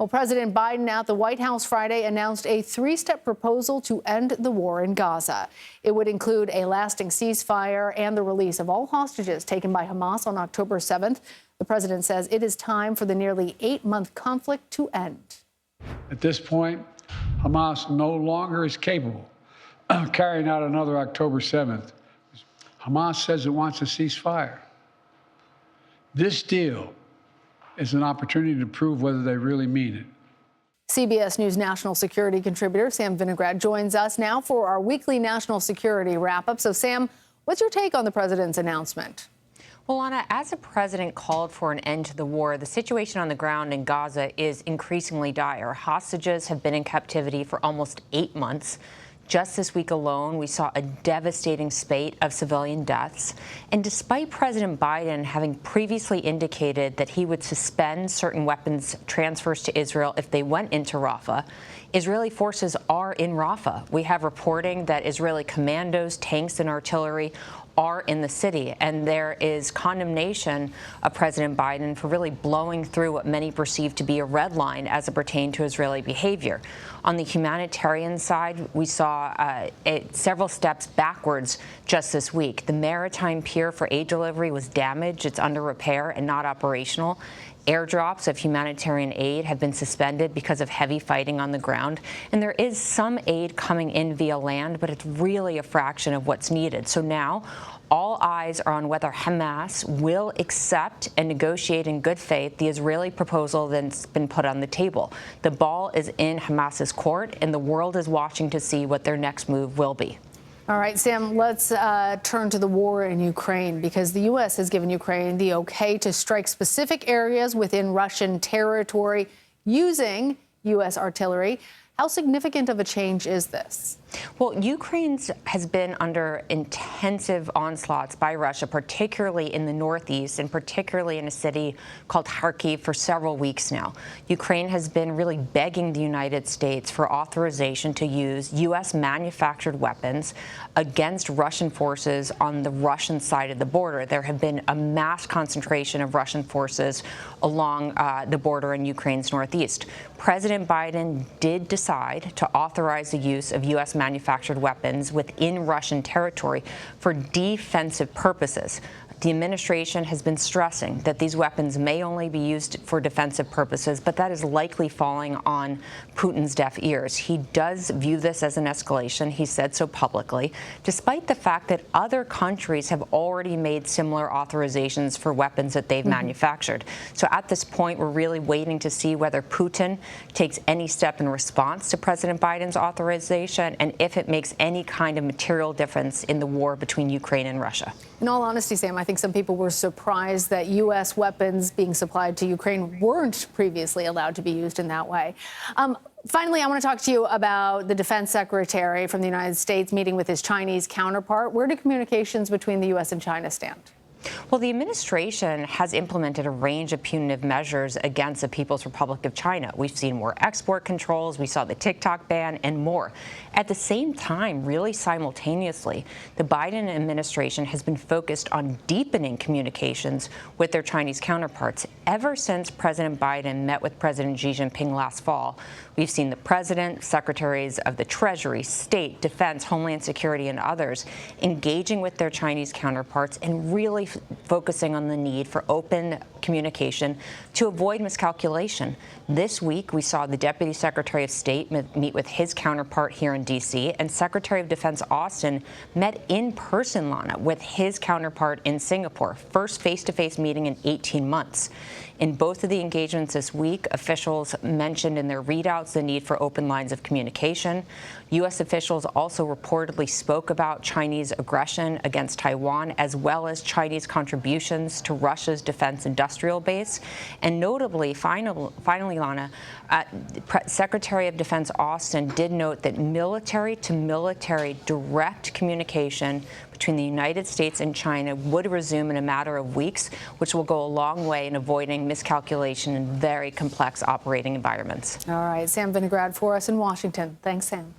Well, President Biden at the White House Friday announced a three-step proposal to end the war in Gaza. It would include a lasting ceasefire and the release of all hostages taken by Hamas on October 7th. The president says it is time for the nearly 8-month conflict to end. At this point, Hamas no longer is capable of carrying out another October 7th. Hamas says it wants a ceasefire. This deal is an opportunity to prove whether they really mean it. CBS News national security contributor Sam Vinograd joins us now for our weekly national security wrap-up. So, Sam, what's your take on the president's announcement? Well, Anna, as the president called for an end to the war, the situation on the ground in Gaza is increasingly dire. Hostages have been in captivity for almost 8 months. Just this week alone, we saw a devastating spate of civilian deaths. And despite President Biden having previously indicated that he would suspend certain weapons transfers to Israel if they went into Rafah, Israeli forces are in Rafah. We have reporting that Israeli commandos, tanks, and artillery are in the city, and there is condemnation of President Biden for really blowing through what many perceive to be a red line as it pertained to Israeli behavior. On the humanitarian side, we saw several steps backwards just this week. The maritime pier for aid delivery was damaged. It's under repair and not operational. Airdrops of humanitarian aid have been suspended because of heavy fighting on the ground. And there is some aid coming in via land, but it's really a fraction of what's needed. So now all eyes are on whether Hamas will accept and negotiate in good faith the Israeli proposal that's been put on the table. The ball is in Hamas's court, and the world is watching to see what their next move will be. All right, Sam, let's turn to the war in Ukraine, because the U.S. has given Ukraine the okay to strike specific areas within Russian territory using U.S. artillery. How significant of a change is this? Well, Ukraine has been under intensive onslaughts by Russia, particularly in the northeast and particularly in a city called Kharkiv for several weeks now. Ukraine has been really begging the United States for authorization to use U.S. manufactured weapons against Russian forces on the Russian side of the border. There have been a mass concentration of Russian forces along the border in Ukraine's northeast. President Biden did decide to authorize the use of U.S. manufactured weapons within Russian territory for defensive purposes. The administration has been stressing that these weapons may only be used for defensive purposes, but that is likely falling on Putin's deaf ears. He does view this as an escalation. He said so publicly, despite the fact that other countries have already made similar authorizations for weapons that they've manufactured. So at this point, we're really waiting to see whether Putin takes any step in response to President Biden's authorization and if it makes any kind of material difference in the war between Ukraine and Russia. In all honesty, Sam, I think some people were surprised that U.S. weapons being supplied to Ukraine weren't previously allowed to be used in that way. Finally, I want to talk to you about the defense secretary from the United States meeting with his Chinese counterpart. Where do communications between the U.S. and China stand? Well, the administration has implemented a range of punitive measures against the People's Republic of China. We've seen more export controls, we saw the TikTok ban, and more. At the same time, really simultaneously, the Biden administration has been focused on deepening communications with their Chinese counterparts. Ever since President Biden met with President Xi Jinping last fall, we've seen the president, secretaries of the Treasury, State, Defense, Homeland Security, and others engaging with their Chinese counterparts and really focusing on the need for open communication to avoid miscalculation. This week, we saw the Deputy Secretary of State meet with his counterpart here in D.C., and Secretary of Defense Austin met in person, Lana, with his counterpart in Singapore, first face-to-face meeting in 18 months. In both of the engagements this week, officials mentioned in their readouts the need for open lines of communication. U.S. officials also reportedly spoke about Chinese aggression against Taiwan, as well as Chinese contributions to Russia's defense industrial base. And notably, finally, Lana, Secretary of Defense Austin did note that military-to-military direct communication between the United States and China would resume in a matter of weeks, which will go a long way in avoiding miscalculation in very complex operating environments. All right, Sam Vinograd for us in Washington. Thanks, Sam.